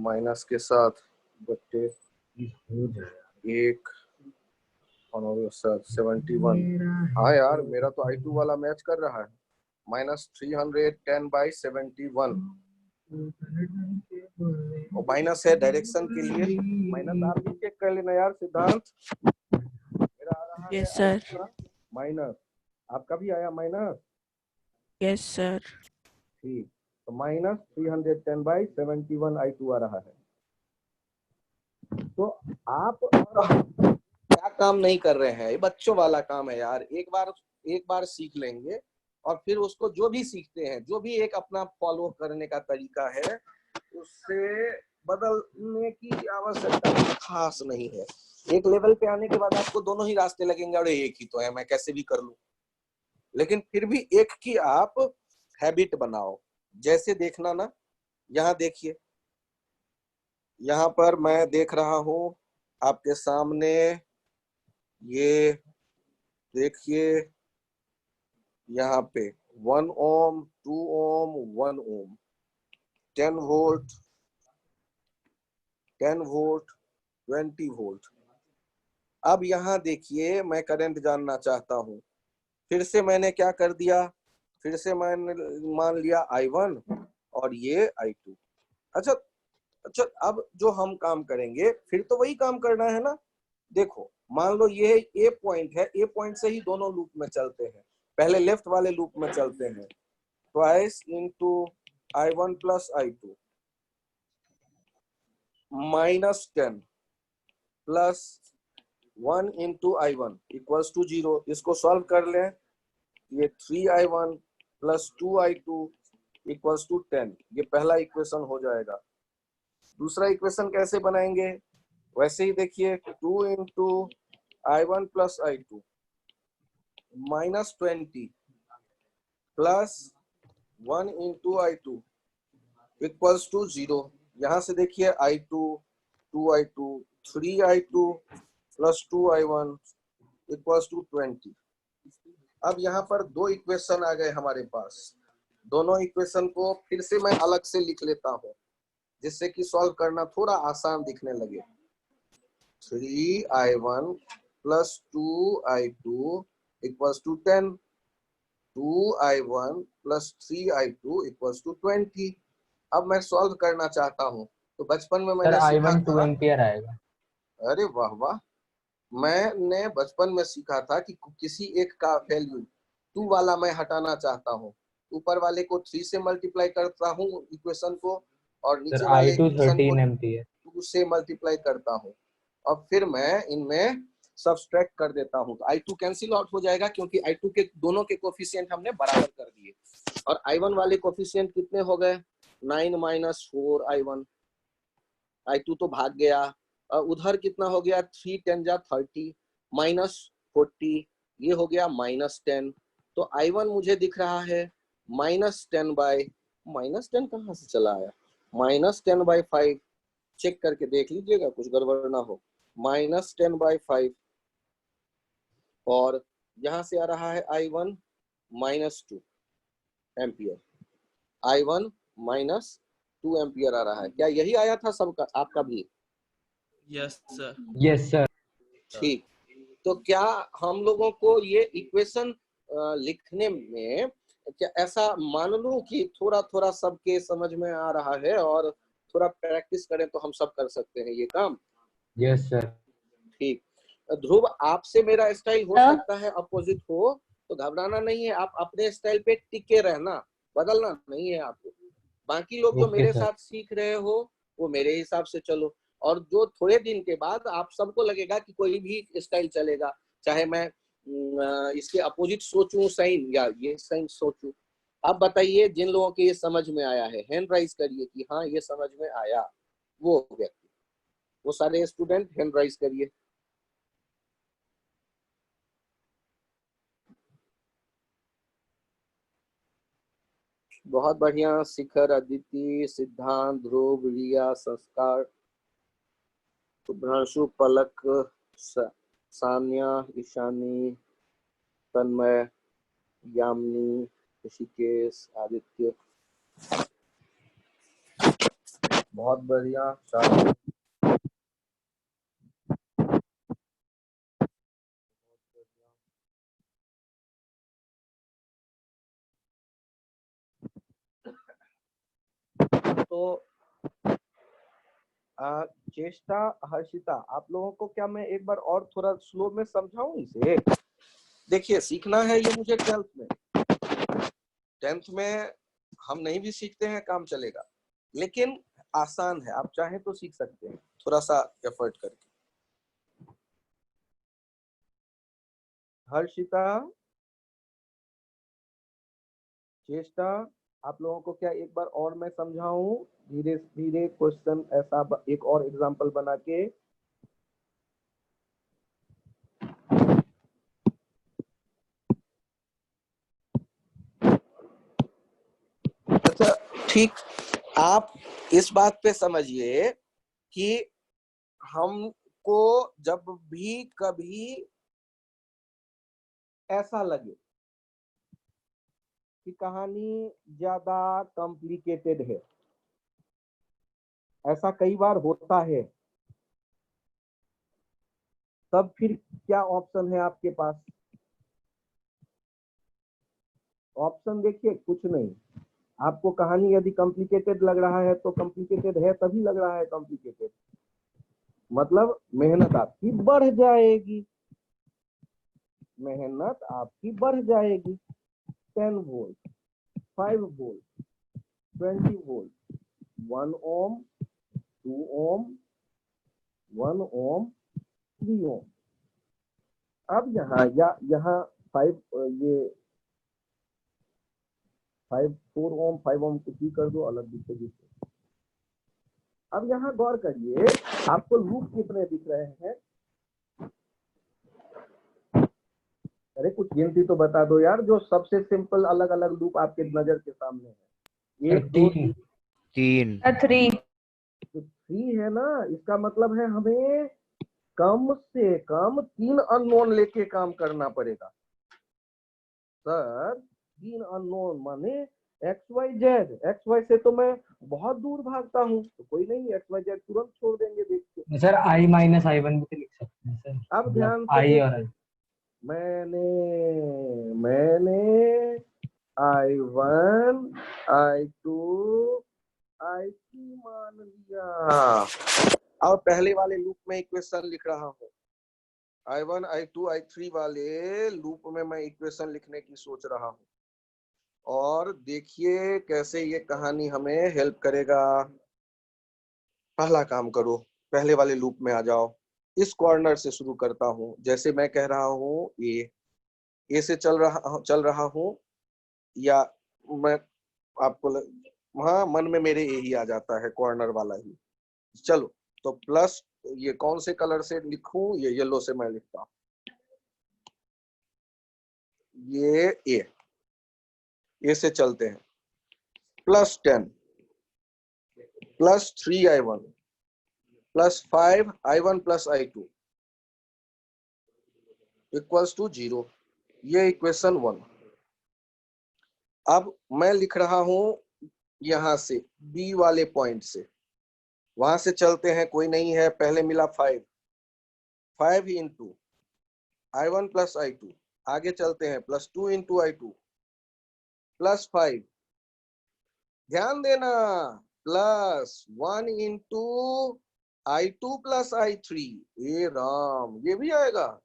माइनस के साथ बट्टे 1 और 71। हाँ यार मेरा तो I2 वाला मैच कर रहा है। माइनस 310/71 और माइनस है डायरेक्शन के लिए। माइनस आप भी चेक कर लेना यार सिद्धांत। मेरा आ रहा यस है सर। माइनस, आपका भी आया माइनस। Yes sir. ठीक, तो माइनस 310/71 I2 आ रहा है। तो आप क्या काम नहीं कर रहे हैं, ये बच्चों वाला काम है यार। एक बार सीख लेंगे और फिर उसको जो भी सीखते हैं, जो भी एक अपना फॉलो करने का तरीका है, उससे बदलने की आवश्यकता खास नहीं है। एक लेवल पे आने के बाद आपको दोनों ही रास्ते लगेंगे और एक ही तो है, मैं कैसे भी कर लूं। लेकिन फिर भी एक की आप हैबिट बनाओ। जैसे देखना ना, यहाँ देखिए, यहाँ पर मैं देख रहा हूं आपके सामने, ये देखिए यहाँ पे 1 ओम, 2 ओम, 1 ओम, 10 वोल्ट, 10 वोल्ट, 20 वोल्ट। अब यहाँ देखिए मैं करंट जानना चाहता हूँ। फिर से मैंने क्या कर दिया, फिर से मैंने मान लिया I1 और ये I2। अच्छा, अब जो हम काम करेंगे फिर तो वही काम करना है ना। देखो मान लो ये ए पॉइंट है, ए पॉइंट से ही दोनों लूप में चलते हैं। पहले लेफ्ट वाले लूप में चलते हैं, twice into I1 plus I2 minus 10 plus 1 into I1 equals to 0। इसको सॉल्व कर लें, ये 3I1 plus 2I2 equals to 10। ये पहला इक्वेशन हो जाएगा। दूसरा इक्वेशन कैसे बनाएंगे, वैसे ही देखिए 2 into I1 plus I2 minus 20 plus 1 into I2 equals to 0। यहाँ से देखिए I2, 2I2, 3I2 plus 2I1 equals to 20। अब यहाँ पर दो इक्वेशन आ गए हमारे पास। दोनों इक्वेशन को फिर से मैं अलग से लिख लेता हूँ, जिससे कि सॉल्व करना थोड़ा आसान दिखने लगे। 3I1 plus 2I2 equals to 10, 2I1 plus 3I2 equals to 20। अब मैं सॉल्व करना चाहता हूँ, तो बचपन में मैंने सीखा I1 2 था। एम्पियर आएगा। अरे वाह वाह, मैंने बचपन में सीखा था कि किसी एक का वैल्यू 2 वाला मैं हटाना चाहता हूँ, ऊपर वाले को 3 से मल्टीप्लाई करता हूँ इक्वेशन को, और नीचे वाले I2 इक्वेशन को 13 एम्पियर। 2 से मल्टीप्लाई करता हूँ, और फिर मैं इनमें सब्सट्रैक्ट कर देता हूँ। तो I2 कैंसिल आउट हो जाएगा, क्योंकि I2 के दोनों के कोफिशिएंट हमने बराबर कर दिए। और I1 वाले कोफिशिएंट कितने हो गए, 9 माइनस 4 I1। I2 तो भाग गया, उधर कितना हो गया, 3 10 जा 30 माइनस 40, ये हो गया माइनस 10। तो I1 मुझे दिख रहा है माइनस 10 बाय, माइनस 10 कहाँ से चला आया, माइनस 10/5। चेक करके देख लीजिएगा कुछ गड़बड़ ना हो। माइनस 10/5, और यहाँ से आ रहा है I1 minus 2 ampere. I1 minus 2 ampere आ रहा है। क्या यही आया था सबका, आपका भी? Yes sir. Yes sir. ठीक, तो क्या हम लोगों को ये इक्वेशन लिखने में क्या ऐसा मान लूं कि थोड़ा थोड़ा सबके समझ में आ रहा है, और थोड़ा प्रैक्टिस करें तो हम सब कर सकते हैं ये काम? Yes sir. ठीक, ध्रुव आपसे मेरा स्टाइल हो हाँ। सकता है अपोजिट हो, तो घबराना नहीं है, आप अपने स्टाइल पे टिके रहना, बदलना नहीं है आपको। बाकी लोग जो ओके मेरे सर। साथ सीख रहे हो वो मेरे हिसाब से चलो, और जो थोड़े दिन के बाद आप सबको लगेगा कि कोई भी स्टाइल चलेगा, चाहे मैं इसके अपोजिट सोचूं साइन, या ये साइन सोचूं। आप बताइए जिन लोगों के ये समझ में आया है, हैंड राइज करिए कि हाँ ये समझ में आया। वो व्यक्ति, वो सारे स्टूडेंट हैंड राइज करिए। बहुत बढ़िया। शिखर, अदिति, सिद्धांत, ध्रुव, रिया, संस्कार, शुभ्रांशु, पलक, सानिया, ईशानी, तन्मय, यामिनी, ऋषिकेश, आदित्य, बहुत बढ़िया। शाबाश। तो चेष्टा, हर्षिता, आप लोगों को क्या मैं एक बार और थोड़ा स्लो में समझाऊं इसे? देखिए, सीखना है ये मुझे 10th में हम नहीं भी सीखते हैं, काम चलेगा, लेकिन आसान है, आप चाहें तो सीख सकते हैं थोड़ा सा एफर्ट करके। हर्षिता, चेष्टा, आप लोगों को क्या एक बार और मैं समझाऊं धीरे धीरे क्वेश्चन, ऐसा एक और एग्जांपल बना के? अच्छा ठीक, आप इस बात पे समझिए कि हमको जब भी कभी ऐसा लगे कि कहानी ज्यादा कॉम्प्लिकेटेड है, ऐसा कई बार होता है, तब फिर क्या ऑप्शन है आपके पास? ऑप्शन देखिए, कुछ नहीं। आपको कहानी यदि कॉम्प्लिकेटेड लग रहा है तो कॉम्प्लिकेटेड है, तभी लग रहा है कॉम्प्लिकेटेड, मतलब मेहनत आपकी बढ़ जाएगी, मेहनत आपकी बढ़ जाएगी। 10 वोल्ट, 5 वोल्ट, 20 वोल्ट, 1 ओम, 2 ओम, 1 ओम, 3 ओम। अब यहाँ 5, ये 4 ओम 5 ओम कुछ भी कर दो, अलग दिखेगी। अब यहाँ गौर करिए, आपको लूप कितने दिख रहे हैं? अरे कुछ गिनती तो बता दो यार, जो सबसे सिंपल अलग अलग लूप आपके नजर के सामने है। 1 2 3 3 तो 3 है ना, इसका मतलब है हमें कम से कम 3 अननोन लेके काम करना पड़ेगा। सर 3 अननोन माने X Y Z, X Y से तो मैं बहुत दूर भागता हूँ, तो कोई नहीं, एक्स वाई जेड तुरंत छोड़ देंगे देख के। सर i माइनस i1 भी तो लिख सकते हैं सर, अब मतलब ध्यान से i और देखिए, i। मैंने I1 I2 I3 मान लिया, और पहले वाले लूप में इक्वेशन लिख रहा हूँ। I1 I2 I3 वाले लूप में मैं इक्वेशन लिखने की सोच रहा हूँ, और देखिए कैसे ये कहानी हमें हेल्प करेगा। पहला काम करो, पहले वाले लूप में आ जाओ, इस कॉर्नर से शुरू करता हूँ। जैसे मैं कह रहा हूँ ए से चल रहा हूँ, या मैं आपको हाँ, मन में मेरे ए ही आ जाता है, कॉर्नर वाला ही। चलो तो प्लस, ये कौन से कलर से लिखूं? ये येलो से मैं लिखता हूँ। ये ए से चलते हैं, +10 plus 3i1 plus 5i1 plus i2 equals to 0। ये इक्वेशन 1। अब मैं लिख रहा हूं यहां से बी वाले पॉइंट से, वहां से चलते हैं, कोई नहीं है, पहले मिला 5 इंटू i1 प्लस i2, आगे चलते हैं +2 इंटू i2 प्लस 5, ध्यान देना, +1 इंटू i2 प्लस i3, ये राम, ये भी आएगा,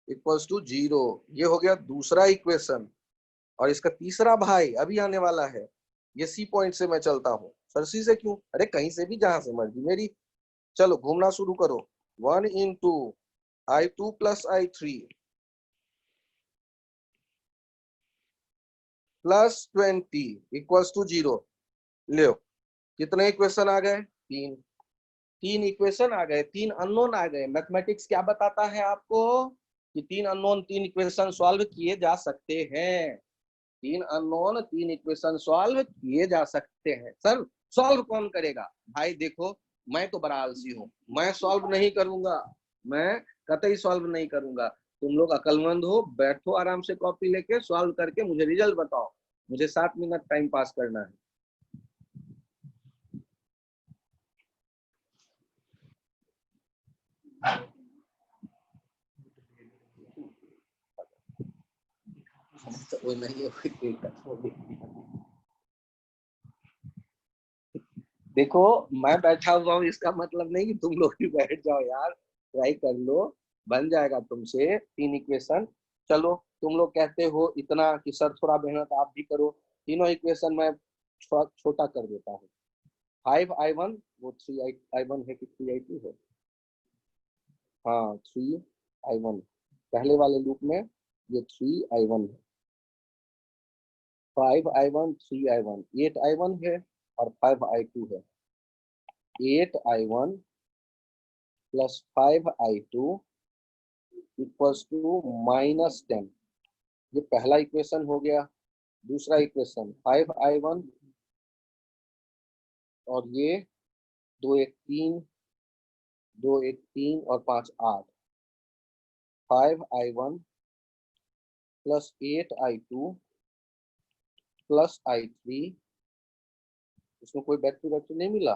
इक्वल्स टू 0। ये हो गया दूसरा इक्वेशन। और इसका तीसरा भाई अभी आने वाला है, ये सी पॉइंट से मैं चलता हूँ। सर सी से क्यों? अरे कहीं से भी, जहां से मर्जी मेरी, चलो घूमना शुरू करो। 1 into i2 plus i3 plus 20 equals to 0। लो, कितने इक्वेशन आ गए? 3 इक्वेशन आ गए, 3 अननोन आ गए। मैथमेटिक्स क्या बताता है आपको कि 3 अननोन 3 इक्वेशन सॉल्व किए जा सकते हैं। 3 अननोन, 3 इक्वेशन सॉल्व किए जा सकते हैं। सर सॉल्व कौन करेगा? भाई देखो, मैं तो बड़ा आलसी हूँ, मैं सॉल्व नहीं करूंगा, मैं कतई सॉल्व नहीं करूंगा। तुम लोग अकलमंद हो, बैठो आराम से कॉपी लेके, सॉल्व करके मुझे रिजल्ट बताओ। मुझे 7 मिनट टाइम पास करना है। वो नहीं देखो, मैं बैठा हुआ हूँ इसका मतलब नहीं कि तुम लोग भी बैठ जाओ यार, ट्राई कर लो, बन जाएगा तुमसे 3 इक्वेशन। चलो, तुम लोग कहते हो इतना कि सर थोड़ा मेहनत आप भी करो। तीनों इक्वेशन मैं छोटा कर देता हूँ। 5i1, वो 3i1 है कि 3i2 है? हाँ 3i1, पहले वाले लूप में ये 3i1 है। 5i1, 3i1, 8i1 है और 5i2 है। 8i1 plus 5i2 equals to -10। ये पहला इक्वेशन हो गया। दूसरा इक्वेशन 5i1 और ये 2 1 3, 2 1 3 और 5 8। 5i1 plus 8i2 plus i3, इसमें कोई बैटरी नहीं मिला,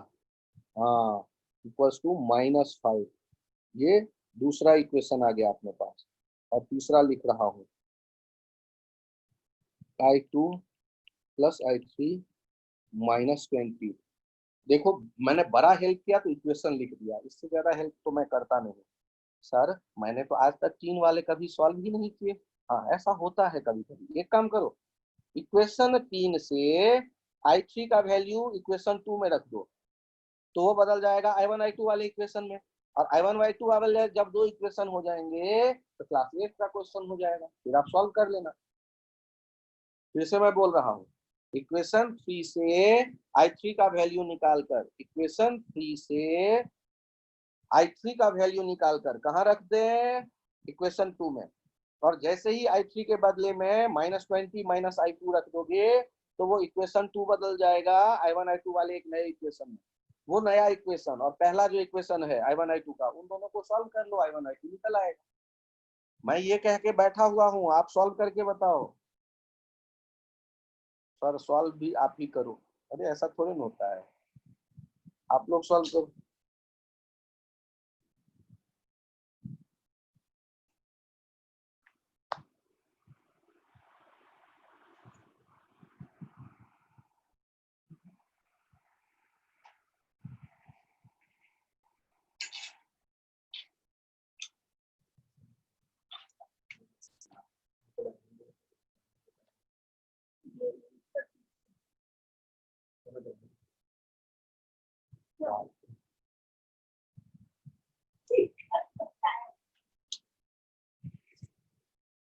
हाँ, इक्वल्स टू -5। ये दूसरा इक्वेशन आ गया अपने पास। और तीसरा लिख रहा हूँ i2 प्लस i3 -20। देखो, मैंने बड़ा हेल्प किया तो इक्वेशन लिख दिया, इससे ज्यादा हेल्प तो मैं करता नहीं। सर मैंने तो आज तक 3 वाले कभी सॉल्व ही नहीं किए। हाँ, ऐसा होता है कभी कभी। एक काम करो, इक्वेशन 3 से i3 का वैल्यू इक्वेशन 2 में रख दो, तो वो बदल जाएगा i1 i2 वाले इक्वेशन में। और i1 i2 वाले जब 2 इक्वेशन हो जाएंगे तो क्लास 8 का क्वेश्चन हो जाएगा, फिर आप सॉल्व कर लेना। फिर से मैं बोल रहा हूँ, इक्वेशन 3 से i3 का वैल्यू निकालकर, इक्वेशन 3 से i3 का वैल्यू निकालकर कहाँ रख दें? इक्वेशन 2 में। और जैसे ही i3 के बदले में -20 -i2 रख दोगे तो वो इक्वेशन 2 बदल जाएगा i1 i2 वाले एक नए इक्वेशन में। वो नया इक्वेशन और पहला जो इक्वेशन है i1 i2 का, उन दोनों को सॉल्व कर लो, i1 i2 निकल आएगा। मैं ये कह के बैठा हुआ हूँ, आप सॉल्व करके बताओ। सर सॉल्व भी आप ही करो, अरे ऐसा थोड़ी ना होता है, आप लोग सॉल्व करो।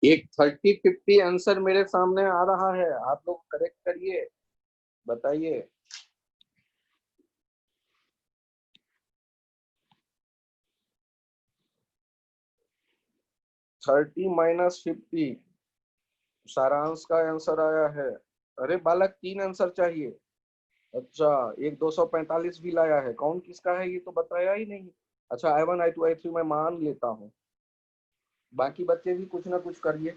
एक 30-50 आंसर मेरे सामने आ रहा है, आप लोग करेक्ट करिए, बताइए। -50 सारांश का आंसर आया है। अरे बालक, 3 आंसर चाहिए। अच्छा, एक 245 भी लाया है, कौन किसका है ये तो बताया ही नहीं। अच्छा, i1 i2 i3 मैं मान लेता हूँ, बाकी बच्चे भी कुछ ना कुछ करिए।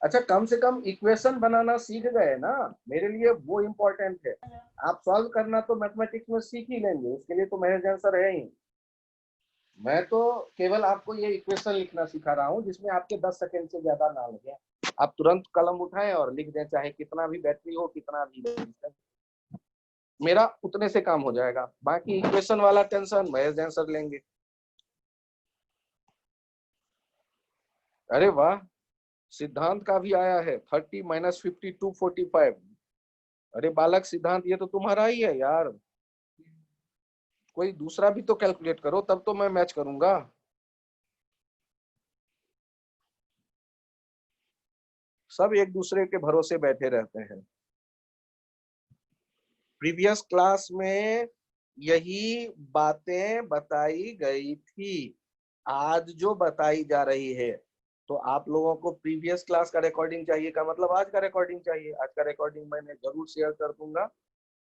अच्छा, कम से कम इक्वेशन बनाना सीख गए ना, मेरे लिए वो इम्पोर्टेंट है। आप सॉल्व करना तो मैथमेटिक्स में सीख ही लेंगे, उसके लिए तो मेरे आंसर है ही। मैं तो केवल आपको ये इक्वेशन लिखना सिखा रहा हूँ जिसमें आपके 10 सेकंड से ज्यादा ना लगे। आप तुरंत कलम उठाएं और लिख दें, चाहे कितना भी बैटरी हो, कितना भी, मेरा उतने से काम हो जाएगा। बाकी इक्वेशन वाला टेंशन महज आंसर लेंगे। अरे वाह, सिद्धांत का भी आया है 30 - 52 45। अरे बालक सिद्धांत, ये तो तुम्हारा ही है यार, कोई दूसरा भी तो कैलकुलेट करो, तब तो मैं मैच करूंगा। सब एक दूसरे के भरोसे बैठे रहते हैं। प्रीवियस क्लास में यही बातें बताई गई थी, आज जो बताई जा रही है तो आप लोगों को प्रीवियस क्लास का रिकॉर्डिंग चाहिए का मतलब आज का रिकॉर्डिंग चाहिए। आज का रिकॉर्डिंग मैंने जरूर शेयर कर दूंगा।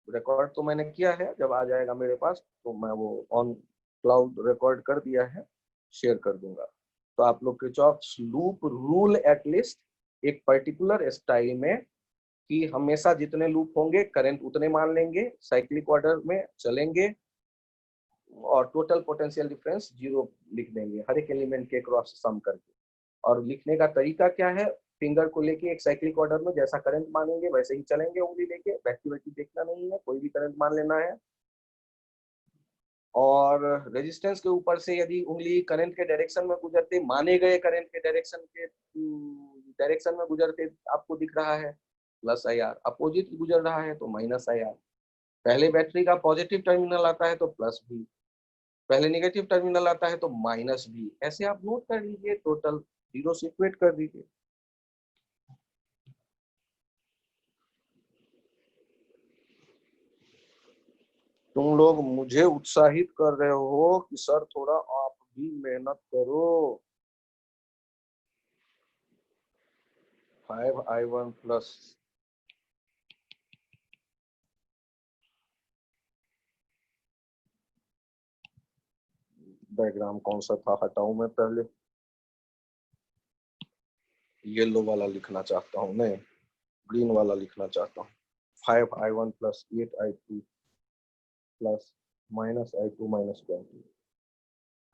रिकॉर्ड तो मैंने किया है, जब आ जाएगा मेरे पास तो मैं वो ऑन क्लाउड रिकॉर्ड कर दिया है, शेयर कर दूंगा। तो आप लोग किरचॉफ्स लूप रूल एटलीस्ट एक पर्टिकुलर स्टाइल में कि हमेशा जितने लूप होंगे करंट उतने मान लेंगे, साइक्लिक ऑर्डर में चलेंगे और टोटल पोटेंशियल डिफरेंस 0 लिख देंगे हर एक एलिमेंट के क्रॉस सम करके। और लिखने का तरीका क्या है, फिंगर को लेके एक साइक्लिक ऑर्डर में जैसा करंट मानेंगे वैसे ही चलेंगे, उंगली लेके बैठी बैठी देखना नहीं है, कोई भी करंट मान लेना है। और रेजिस्टेंस के ऊपर से यदि उंगली करंट के डायरेक्शन में गुजरते, माने गए करंट के डायरेक्शन में गुजरते आपको दिख रहा है प्लस आई आर, अपोजिट गुजर रहा है तो माइनस आई आर। पहले बैटरी का पॉजिटिव टर्मिनल आता है तो प्लस भी, पहले नेगेटिव टर्मिनल आता है तो माइनस भी। ऐसे आप नोट कर लीजिए, टोटल 0 से इक्वेट कर दीजिए। तुम लोग मुझे उत्साहित कर रहे हो कि सर थोड़ा आप भी मेहनत करो। 5i1 प्लस डायग्राम कौन सा था हटाऊं मैं, पहले येलो वाला लिखना चाहता हूँ, नहीं ग्रीन वाला लिखना चाहता हूँ। 5i1 plus 8i2 plus minus i2 minus 20।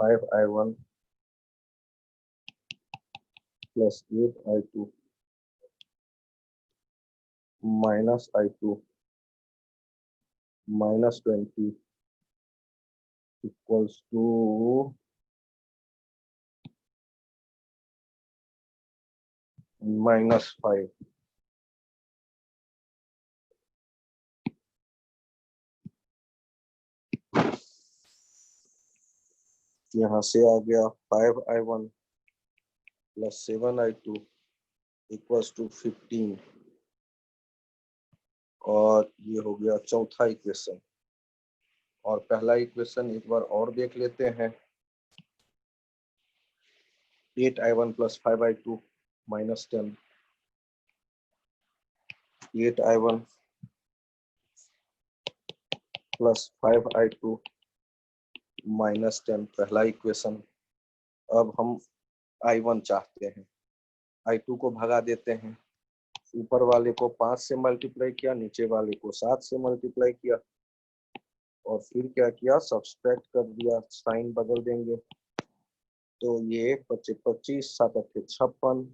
5i1 plus 8i2 minus i2 minus 20 equals to -5। यहाँ से आ गया 5i1 plus 7i2 equals to 15 और ये हो गया चौथा इक्वेशन। और पहला इक्वेशन एक बार और देख लेते हैं। 8i1 plus 5i2 minus 10, 8i1 plus 5i2 minus 10 पहला इक्वेशन। अब हम i1 चाहते हैं, i2 को भगा देते हैं, ऊपर वाले को 5 से मल्टीप्लाई किया, नीचे वाले को 7 से मल्टीप्लाई किया और फिर क्या किया, सब्सट्रैक्ट कर दिया, साइन बदल देंगे। तो ये 25 7 56,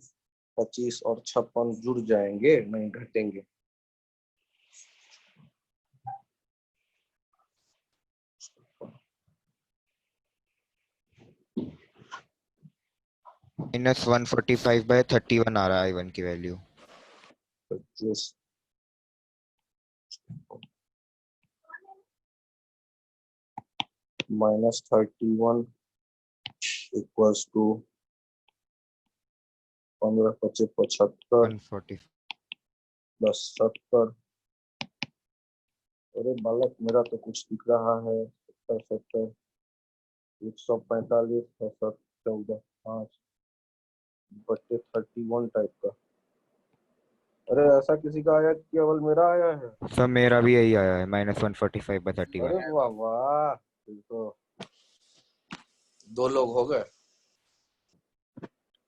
25 और 56 जुड़ जाएंगे, नहीं घटेंगे। -145/31 आ रहा है i1 की वैल्यू। 25 -31 equals to 15 25 75 140 plus 70। अरे बालक मेरा तो कुछ दिख रहा है, 70 70 145 7 14 5 बटे 31 टाइप का। अरे ऐसा किसी का आया कि केवल मेरा आया है? सर मेरा भी यही आया है -145/31। अरे वाह वाह, तो 2 लोग हो गए।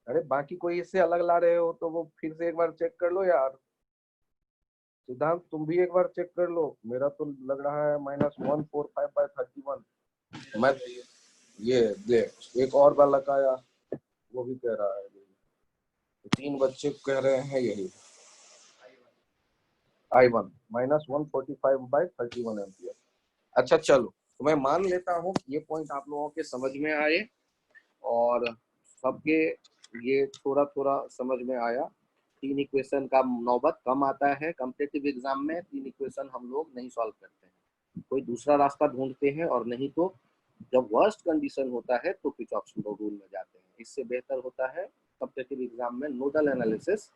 अरे बाकी कोई इससे अलग ला रहे हो तो वो फिर से एक बार चेक कर लो यार। सिद्धांत तुम भी एक बार चेक कर लो, मेरा तो लग रहा है -145/31। मैं ये देख एक और बालक आया, वो भी कह रहा है, 3 बच्चे कह रहे हैं यही i1 -145/31 एम्पियर। अच्छा चलो, तो मैं मान लेता हूँ कि ये पॉइंट आप लोगों के समझ में आए और सबके ये थोड़ा थोड़ा समझ में आया। 3 इक्वेशन का नौबत कम आता है कॉम्पिटिटिव एग्जाम में, 3 इक्वेशन हम लोग नहीं सॉल्व करते हैं, कोई दूसरा रास्ता ढूंढते हैं, और नहीं तो जब वर्स्ट कंडीशन होता है तो किरचॉफ्स लॉ रूल में जाते हैं। इससे बेहतर होता है कॉम्पिटिटिव एग्जाम में नोडल एनालिसिस,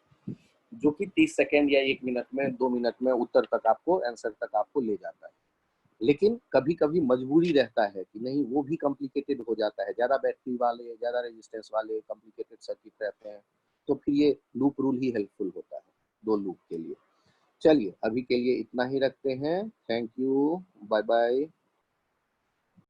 जो कि 30 सेकेंड या 1 मिनट में 2 मिनट में उत्तर तक आपको, आंसर तक आपको ले जाता है। लेकिन कभी कभी मजबूरी रहता है कि नहीं, वो भी कॉम्प्लिकेटेड हो जाता है, ज्यादा बैटरी वाले, ज्यादा रेजिस्टेंस वाले कॉम्प्लिकेटेड शॉर्टेड सर्किट रहते हैं, तो फिर ये लूप रूल ही हेल्पफुल होता है 2 लूप के लिए। चलिए अभी के लिए इतना ही रखते हैं। Thank you, bye bye.